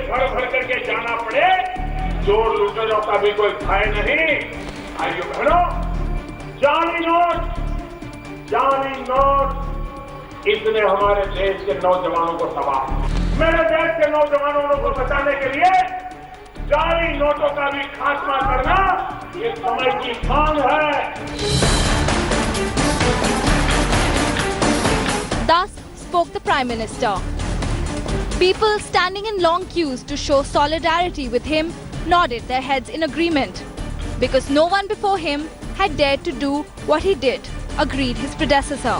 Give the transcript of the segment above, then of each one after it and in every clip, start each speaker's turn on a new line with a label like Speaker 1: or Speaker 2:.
Speaker 1: भर भर करके जाना पड़े, चोर लुटेरों का भी कोई भय नहीं। भाइयों बहनों, जाली नोट इसने हमारे देश के नौजवानों को तबाह। मेरे देश के नौजवानों को बचाने के लिए जाली नोटों का भी खात्मा करना ये समय की मांग है।
Speaker 2: Thus spoke the Prime Minister. People standing in long queues to show solidarity with him nodded their heads in agreement, because no one before him had dared to do what he did, agreed his predecessor.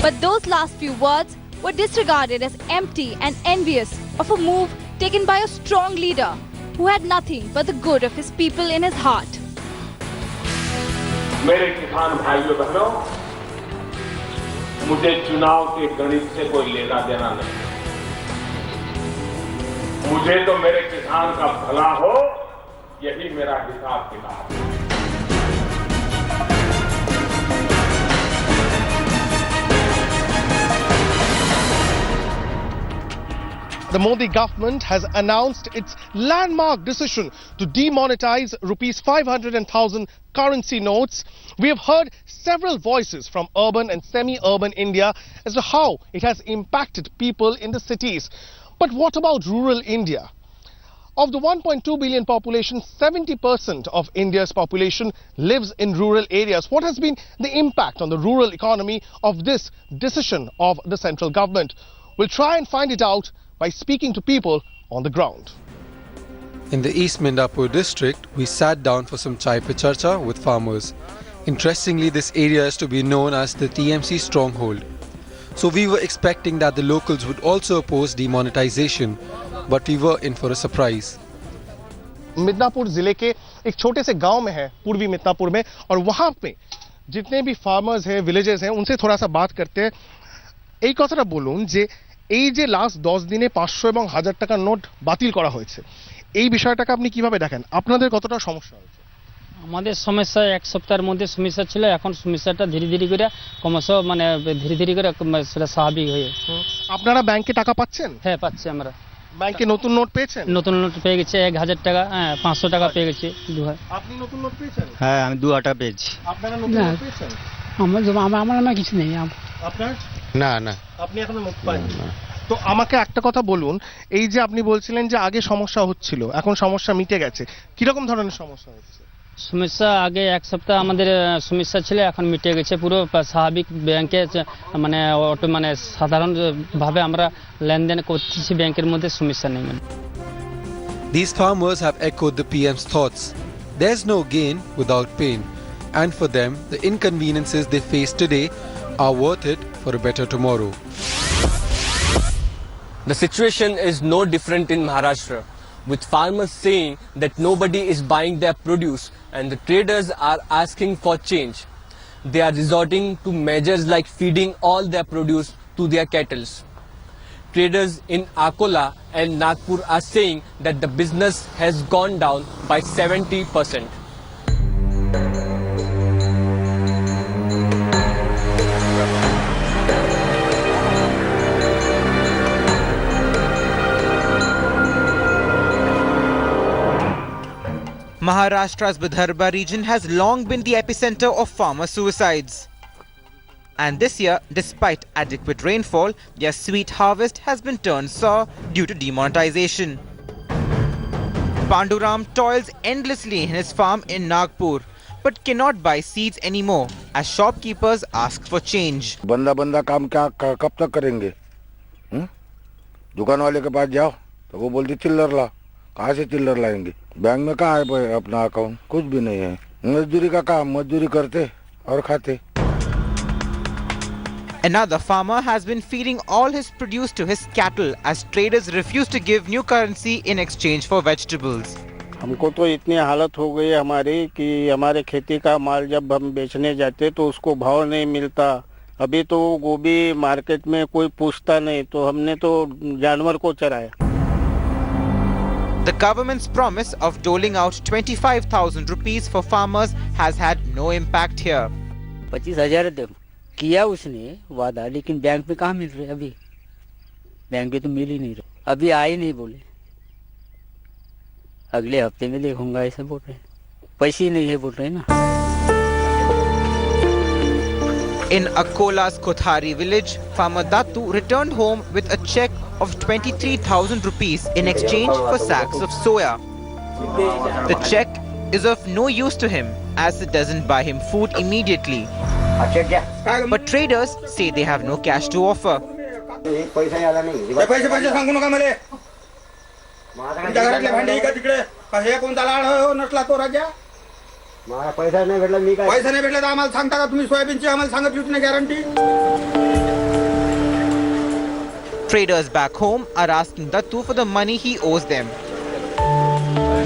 Speaker 2: But those last few words were disregarded as empty and envious of a move taken by a strong leader who had nothing but the good of his people in his heart.
Speaker 1: मेरे किसान भाइयों बहनों, मुझे चुनाव के गणित से कोई लेना देना नहीं। मुझे तो मेरे किसान का भला हो, यही मेरा हिसाब किताब है।
Speaker 3: The Modi government has announced its landmark decision to demonetize rupees 500,000 currency notes. We have heard several voices from urban and semi-urban India as to how it has impacted people in the cities. But what about rural India? Of the 1.2 billion population, 70% of India's population lives in rural areas. What has been the impact on the rural economy of this decision of the central government? We'll try and find it out by speaking to people on the ground.
Speaker 4: In the East Mindapur district, we sat down for some chai pe charcha with farmers. Interestingly, this area is to be known as the TMC stronghold. So we were expecting that the locals would also oppose demonetization, but we were in for a surprise.
Speaker 3: Midnapore जिले के एक छोटे से गांव में है, पूर्वी मिदनापुर में, और वहां पे जितने भी फार्मर्स हैं, विलेजेस हैं, उनसे थोड़ा सा बात करते हैं। এই কথাটা বলুন যে এই যে লাস্ট 10 দিনে 500 এবং 1000 টাকার নোট বাতিল করা হয়েছে, এই বিষয়টাকে আপনি কিভাবে দেখেন? আপনাদের কতটা সমস্যা হয়েছে?
Speaker 5: আমাদের সমস্যা এক সপ্তাহের মধ্যে সমস্যা ছিল, এখন সমস্যাটা ধীরে ধীরে করে ক্রমশ মানে ধীরে ধীরে করে সেটা স্বাভাবিক হয়ে।
Speaker 3: আপনারা ব্যাংকে টাকা পাচ্ছেন?
Speaker 5: হ্যাঁ, পাচ্ছি আমরা।
Speaker 3: ব্যাংকে নতুন নোট পেয়েছেন?
Speaker 5: নতুন নোট পেয়ে গেছে 1000 টাকা, হ্যাঁ 500 টাকা পেয়ে গেছে।
Speaker 3: আপনি নতুন নোট পেয়েছেন?
Speaker 6: হ্যাঁ, আমি 2000 পেয়েছি।
Speaker 3: আপনারা নতুন নোট পেয়েছেন?
Speaker 5: আমার না কিছু নেই।
Speaker 3: আপনার?
Speaker 6: না না,
Speaker 3: আপনি এখনো নোট পাননি। তো আমাকে একটা কথা বলুন, এই যে আপনি বলছিলেন যে আগে সমস্যা হচ্ছিল, এখন সমস্যা মিটে গেছে, কিরকম ধরনের সমস্যা হচ্ছে?
Speaker 5: সমস্যা আগে এক সপ্তাহ আমাদের সমস্যা ছিল, এখন মিটে গেছে পুরো স্বাভাবিক। ব্যাংকে মানে অটো মানে সাধারণভাবে আমরা লেনদেন করতেছি, ব্যাংকের মধ্যে সমস্যা নেই।
Speaker 4: These farmers have echoed the PM's thoughts. There's no gain without pain, and for them, the inconveniences they face today are worth it for a better tomorrow.
Speaker 7: The situation is no different in Maharashtra, with farmers saying that nobody is buying their produce and the traders are asking for change. They are resorting to measures like feeding all their produce to their cattle. Traders in Akola and Nagpur are saying that the business has gone down by 70%.
Speaker 8: Maharashtra's Vidarbha region has long been the epicenter of farmer suicides. And this year, despite adequate rainfall, their sweet harvest has been turned sour due to demonetization. Panduram toils endlessly in his farm in Nagpur, but cannot buy seeds anymore as shopkeepers ask for change.
Speaker 9: बंदा काम क्या कब तक करेंगे? दुकान वाले के पास जाओ तो वो बोलती चिल्लर ला। कहाँ से चिल्लर लाएंगे? बैंक में कहाँ है अपना अकाउंट? कुछ भी नहीं है। मजदूरी का काम, मजदूरी करते और खाते।
Speaker 8: Another farmer has been feeding all his produce to his cattle as traders refuse to give new currency in exchange for vegetables.
Speaker 6: हमको तो इतनी हालत हो गई हमारी कि हमारे खेती का माल जब हम बेचने जाते तो उसको भाव नहीं मिलता। अभी तो गोभी मार्केट में कोई पूछता नहीं, तो हमने तो जानवर को चराया।
Speaker 8: The government's promise of doling out 25,000 rupees for farmers has had no impact here.
Speaker 10: 25,000 किया उसने वादा, लेकिन बैंक में कहाँ मिल रहे? अभी बैंक में तो मिल ही नहीं रहा। अभी आए नहीं बोले, अगले हफ्ते में देखूंगा ऐसे बोल रहे हैं, पैसे ही नहीं है बोल रहे हैं ना।
Speaker 8: In Akola's Kothari village, farmer Dattu returned home with a check of 23,000 rupees in exchange for sacks of soya. The check is of no use to him as it doesn't buy him food immediately. But traders say they have no cash to offer.
Speaker 9: पैसे सांगू नका मला. तुमच्या घरातले भांडे का तिकडे हे कोणता लाड हो नसला तो राजा. पैसा नाही भेटला तर आम्हाला सांगता का तुम्ही सोयाबीनची आम्हाला सांगत होती ना guarantee.
Speaker 8: Traders back home are asking Dattu for the money he owes them.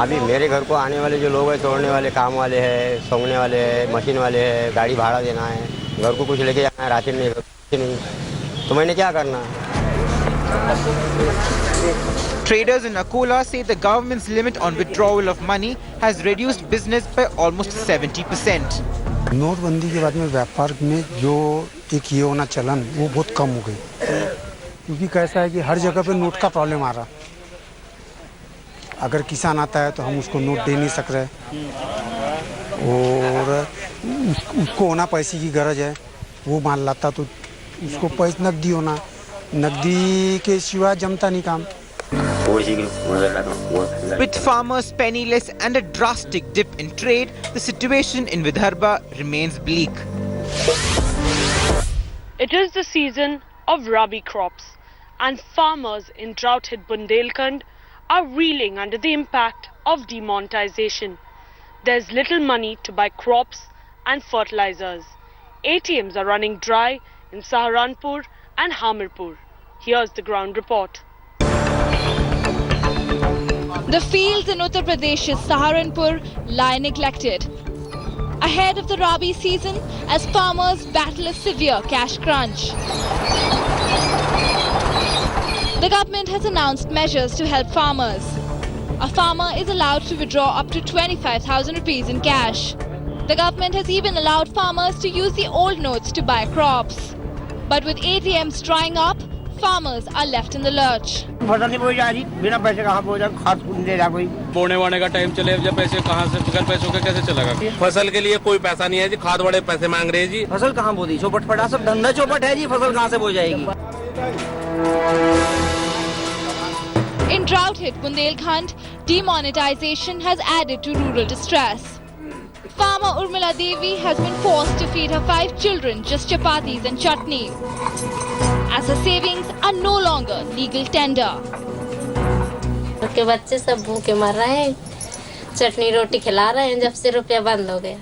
Speaker 11: अभी मेरे घर को आने वाले जो लोग हैं, तोड़ने वाले, काम वाले हैं, सोंगने वाले हैं, मशीन वाले हैं, गाड़ी भाड़ा देना है, घर को कुछ लेके जाना है, राशन नहीं, तो मैंने क्या करना.
Speaker 8: Traders in Akola say the government's limit on withdrawal of money has reduced business by almost 70%.
Speaker 12: नोटबंदी के बाद में व्यापार में जो एक ये होना चलन वो बहुत कम हो गई, क्योंकि कैसा है कि हर जगह पे नोट का प्रॉब्लम आ रहा. अगर किसान आता है तो हम उसको नोट दे नहीं सक रहे, और उसको होना पैसे की गरज है, वो माल लाता तो उसको पैसे नकदी होना, नकदी के सिवा जमता नहीं काम.
Speaker 8: With farmers penniless and a drastic dip in trade, the situation in Vidarbha remains bleak.
Speaker 13: It is the season of Rabi crops, and farmers in drought-hit Bundelkhand are reeling under the impact of demonetization. There's little money to buy crops and fertilizers. ATMs are running dry in Saharanpur and Hamirpur. Here's the ground report.
Speaker 2: The fields in Uttar Pradesh's Saharanpur lie neglected, ahead of the Rabi season as farmers battle a severe cash crunch. The government has announced measures to help farmers. A farmer is allowed to withdraw up to 25,000 rupees in cash. The government has even allowed farmers to use the old notes to buy crops. But with ATMs drying up, farmers are left in the lurch.
Speaker 14: फसल नहीं बोई जा रही, बिना पैसे कहाँ बोई जा, खाद फूल दे रहा कोई.
Speaker 15: बोने वाने का टाइम चले, जब पैसे कहाँ से, बगैर पैसों के कैसे चलेगा. फसल के लिए कोई पैसा नहीं है जी, खाद वाले पैसे मांग रहे हैं जी.
Speaker 14: फसल कहाँ बोदी, चौपट पड़ा, सब धंधा चौपट है जी, फसल कहाँ से बोई जाएगी.
Speaker 2: In drought-hit Bundelkhand, demonetization has added to rural distress. Farmer Urmila Devi has been forced to feed her 5 children just chapatis and chutney, as her savings are no longer legal tender.
Speaker 16: उनके बच्चे सब भूखे मर रहे हैं, चटनी रोटी खिला रहे हैं जब से रुपया बंद हो गया.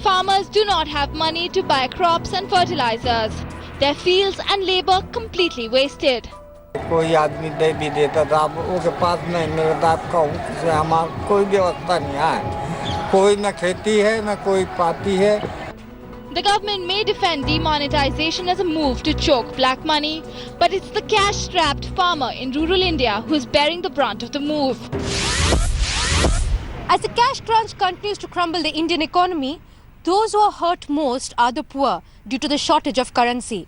Speaker 2: Farmers do not have money to buy crops and fertilizers. Their fields and labor completely wasted.
Speaker 17: कोई आदमी दे भी देता था, अब उसके पास नहीं मिलता, आपका हमारा कोई व्यवस्था नहीं है, कोई न खेती है न कोई पाती है.
Speaker 2: The government may defend demonetization as a move to choke black money, but it's the cash-strapped farmer in rural India who is bearing the brunt of the move.
Speaker 18: As the cash crunch continues to crumble the Indian economy, those who are hurt most are the poor due to the shortage of currency.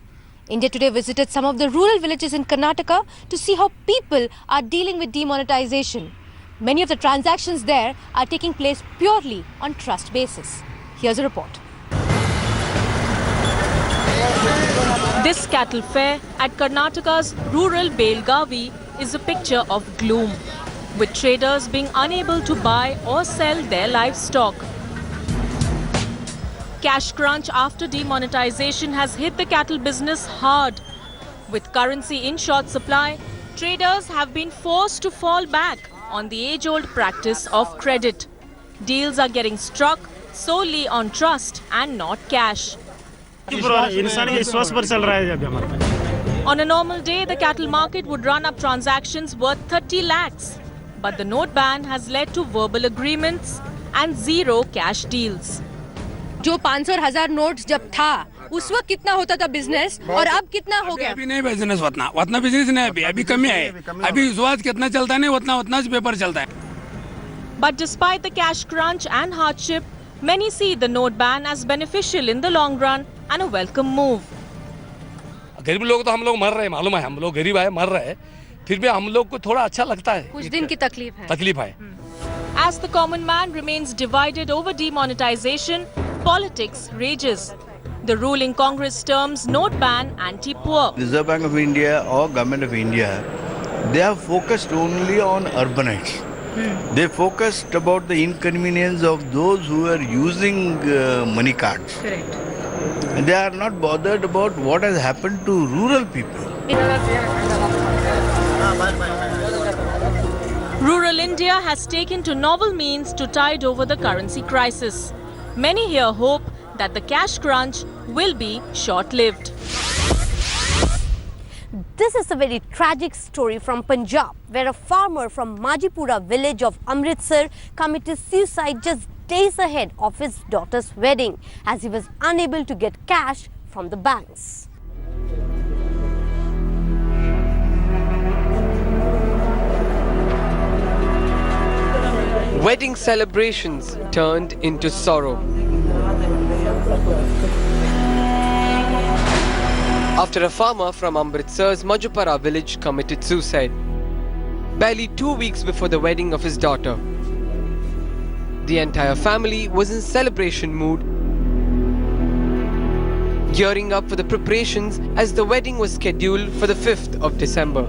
Speaker 18: India Today visited some of the rural villages in Karnataka to see how people are dealing with demonetization. Many of the transactions there are taking place purely on trust basis. Here's a report.
Speaker 19: This cattle fair at Karnataka's rural Belgavi is a picture of gloom, with traders being unable to buy or sell their livestock. Cash crunch after demonetization has hit the cattle business hard. With currency in short supply, traders have been forced to fall back on the age-old practice of credit. Deals are getting struck solely on trust and not cash. On a normal day, the cattle market would run up transactions worth 30 lakhs. But the note ban has led to verbal agreements and zero cash deals.
Speaker 18: जो 500 और 1000 notes जब था उस वक्त कितना होता था business और अब कितना हो गया?
Speaker 20: अभी नहीं बिजनेस उतना बिजनेस नहीं, अभी कमी है. अभी विश्वास कितना चलता नहीं, उतना पेपर चलता है.
Speaker 19: But despite the cash crunch and hardship, many see the note ban as beneficial in the long run and a welcome move.
Speaker 15: गरीब लोग तो हम लोग मर रहे हैं, मालूम है, हम लोग गरीब आए मर रहे हैं,
Speaker 20: फिर भी हम लोग को थोड़ा अच्छा लगता है।
Speaker 18: कुछ दिन की तकलीफ है।
Speaker 19: As the common man remains divided over demonetization, politics rages. The ruling Congress terms note ban anti-poor.
Speaker 21: Reserve Bank of India or Government of India, they are focused only on urbanites. They focused about the inconvenience of those who are using money cards.
Speaker 18: Correct.
Speaker 21: And they are not bothered about what has happened to rural people.
Speaker 19: Rural India has taken to novel means to tide over the currency crisis. Many here hope that the cash crunch will be short-lived.
Speaker 18: This is a very tragic story from Punjab, where a farmer from Majipura village of Amritsar committed suicide just days ahead of his daughter's wedding, as he was unable to get cash from the banks.
Speaker 22: Wedding celebrations turned into sorrow. After a farmer from Amritsar's Majipura village committed suicide, barely 2 weeks before the wedding of his daughter. The entire family was in celebration mood, gearing up for the preparations as the wedding was scheduled for the 5th of December.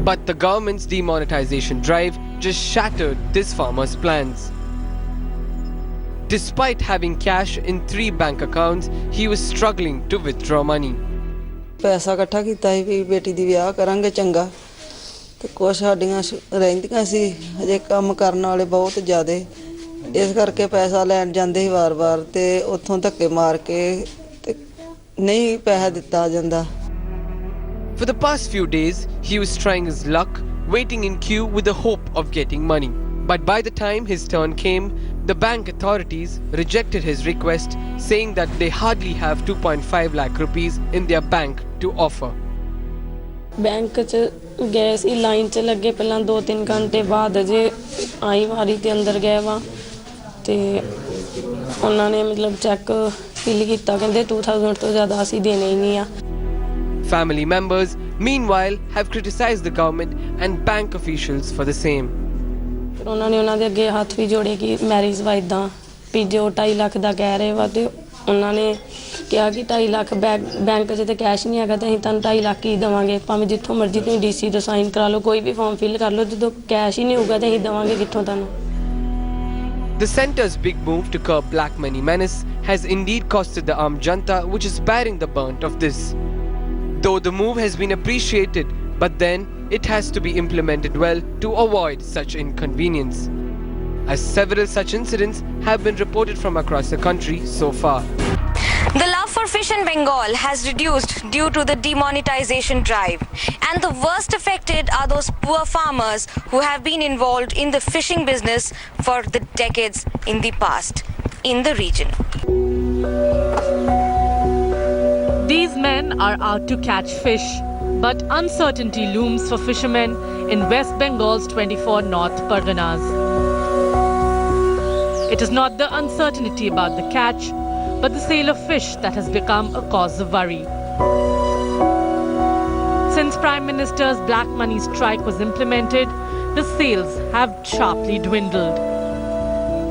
Speaker 22: But the government's demonetization drive just shattered this farmer's plans. Despite having cash in 3 bank accounts, he was struggling to withdraw money.
Speaker 23: पैसा इकट्ठा कीता ही भी बेटी दी विआह करांगे चंगा ते कुछ साडियां रहिंदियां सी हजे काम करन वाले बहुत ज़्यादा इस करके पैसा लैन जांदे ही वार-वार ते उत्थों धक्के मार के ते नहीं पैसा दिता जांदा.
Speaker 22: For the past few days, he was trying his luck, waiting in queue with the hope of getting money. But by the time his turn came, the bank authorities rejected his request, saying that they hardly have 2.5 lakh rupees in their bank to offer.
Speaker 24: Bank च गए सी line च लगे पहला 2-3 घंटे बाद जे आई वारी ते अंदर गए वा ते उन्होंने मतलब चेक फिल कीता कहंदे 2000 तो ज़्यादा असी देने ही नहीं आ.
Speaker 22: Family members, meanwhile, have criticized the government and bank officials for the same.
Speaker 24: फिर उन्होंने उन्होंने अगे हाथ भी जोड़े कि मैरिज वा इदा भी जो 2.5 लाख का कह रहे वा तो उन्होंने कहा कि 2.5 लाख बैंक च तो कैश नहीं है तो अं तुम 2.5 लाख ही देवांगे भावें जितों मर्जी तुम DC तो साइन करा लो कोई भी फॉर्म फिल कर लो जो कैश ही नहीं होगा तो अं देवांगे कितों तुम.
Speaker 22: The centre's big move to curb black money menace has indeed costed the Aam Janta, which is bearing the brunt of this. Though the move has been appreciated, but then it has to be implemented well to avoid such inconvenience, as several such incidents have been reported from across the country so far.
Speaker 18: The love for fish in Bengal has reduced due to the demonetization drive, and the worst affected are those poor farmers who have been involved in the fishing business for the decades in the past in the region.
Speaker 19: These men are out to catch fish, but uncertainty looms for fishermen in West Bengal's 24 North Parganas. It is not the uncertainty about the catch, but the sale of fish that has become a cause of worry. Since Prime Minister's black money strike was implemented, the sales have sharply dwindled.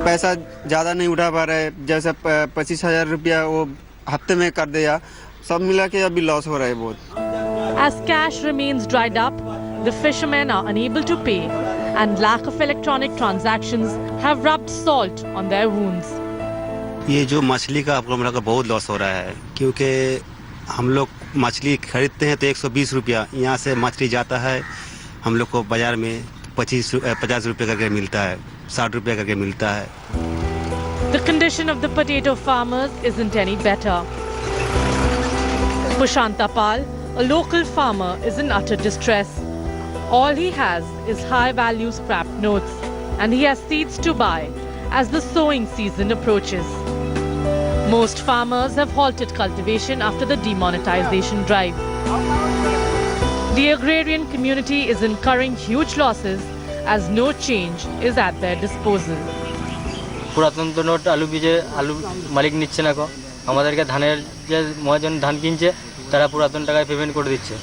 Speaker 12: पैसा ज़्यादा नहीं उठा पा रहे, जैसे 25,000 रुपया वो हफ्ते में कर दिया, सब मिला के अभी लॉस हो रहा है बहुत.
Speaker 19: As cash remains dried up, the fishermen are unable to pay, and lack of electronic transactions have rubbed salt on their wounds.
Speaker 25: ये जो मछली का हम लोग का बहुत लॉस हो रहा है, क्योंकि हम लोग मछली खरीदते हैं तो 120 रुपया, यहाँ से मछली जाता है हम लोग को बाजार में 50 रुपये करके मिलता है, 60 रुपये करके मिलता है.
Speaker 19: The condition of the potato farmers isn't any better. Pushanta Pal, a local farmer, is in utter distress. All he has is high-value scrap notes, and he has seeds to buy as the sowing season approaches. Most farmers have halted cultivation after the demonetization drive. The agrarian community is incurring huge losses as no change is at their disposal.
Speaker 5: পুরাতন তো note আলু বীজে আলু মালিক নিচ্ছে না আমাদেরকে ধানের যে মহাজন ধান কিনছে তারা পুরাতন টাকায় পেমেন্ট করে দিচ্ছে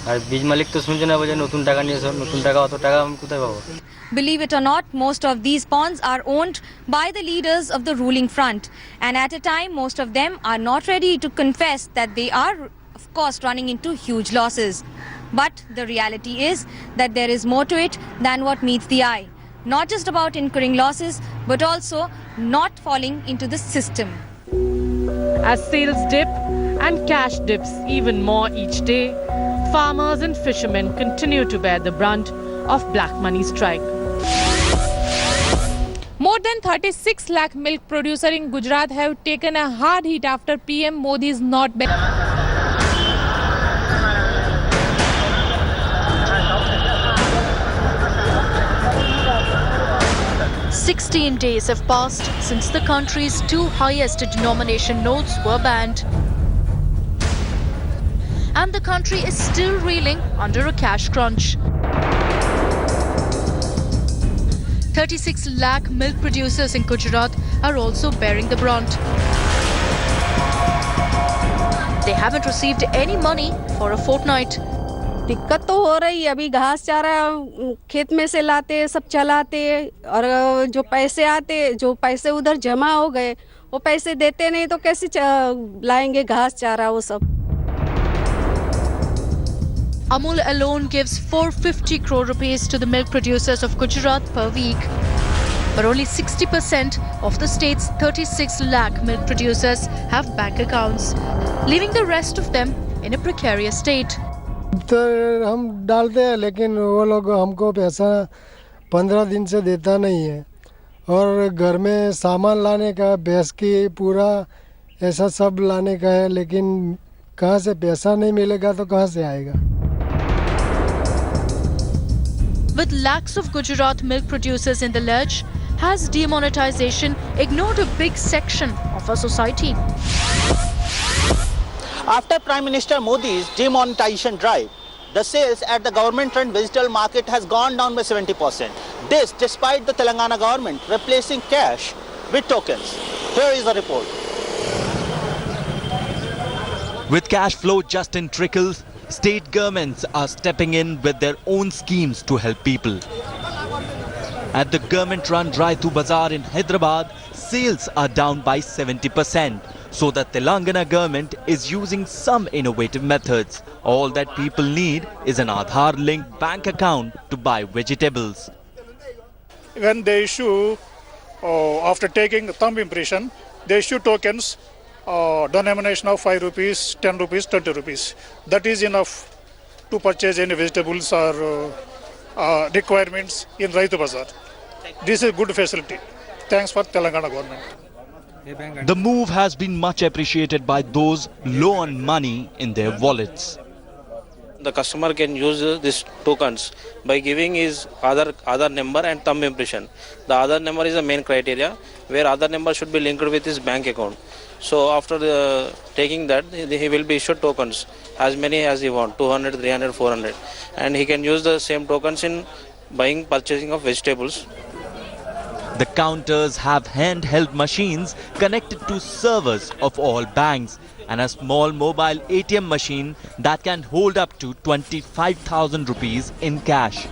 Speaker 1: আর বীজ মালিক তো শুনছে না, বলে নতুন টাকা নিয়ে এসো, নতুন টাকা অত টাকা আমি কোথায় পাবো?
Speaker 18: Believe it or not, most of these ponds are owned by the leaders of the ruling front, and at a time most of them are not ready to confess that they are of course running into huge losses. But the reality is that there is more to it than what meets the eye. Not just about incurring losses, but also not falling into the system.
Speaker 19: As sales dip and cash dips even more each day, farmers and fishermen continue to bear the brunt of black money strike.
Speaker 3: More than 36 lakh milk producers in Gujarat have taken a hard hit after PM Modi's not ban.
Speaker 19: 16 days have passed since the country's two highest denomination notes were banned. And the country is still reeling under a cash crunch. 36 lakh milk producers in Gujarat are also bearing the brunt. They haven't received any money for a fortnight.
Speaker 23: दिक्कत तो हो रही है, अभी घास चारा खेत में से लाते सब चलाते, और जो पैसे आते, जो पैसे उधर जमा हो गए वो पैसे देते नहीं तो कैसे लाएंगे घास चारा वो सब.
Speaker 19: Amul alone gives 450 crore rupees to the milk producers of Gujarat per week. But only 60% of the state's 36 lakh milk producers have bank accounts, leaving the rest of them in a precarious state.
Speaker 4: तो हम डालते हैं लेकिन वो लोग हमको पैसा 15 दिन से देता नहीं है, और घर में सामान लाने का, भैंस की पूरा ऐसा सब लाने का है, लेकिन कहाँ से पैसा नहीं मिलेगा तो कहाँ से आएगा.
Speaker 19: With lakhs of Gujarat milk producers in the lurch, has demonetization ignored a big section of our society?
Speaker 6: After Prime Minister Modi's demonetization drive, the sales at the government-run vegetable market has gone down by 70%. This despite the Telangana government replacing cash with tokens. Here is the report.
Speaker 7: With cash flow just in trickles, state governments are stepping in with their own schemes to help people. At the government-run Raitu Bazaar in Hyderabad, sales are down by 70%. So the Telangana government is using some innovative methods. All that people need is an Aadhaar-linked bank account to buy vegetables.
Speaker 26: When they issue, after taking thumb impression, they issue tokens, denomination of 5 rupees, 10 rupees, 20 rupees. That is enough to purchase any vegetables or requirements in Raitu Bazaar. This is a good facility. Thanks for Telangana government.
Speaker 7: The move has been much appreciated by those low on money in their wallets.
Speaker 15: The customer can use these tokens by giving his Aadhaar number and thumb impression. The Aadhaar number is the main criteria, where Aadhaar number should be linked with his bank account. So after taking that, he will be issued tokens, as many as he wants, 200, 300, 400. And he can use the same tokens in purchasing of vegetables.
Speaker 7: The counters have handheld machines connected to servers of all banks and a small mobile ATM machine that can hold up to 25,000 rupees in cash.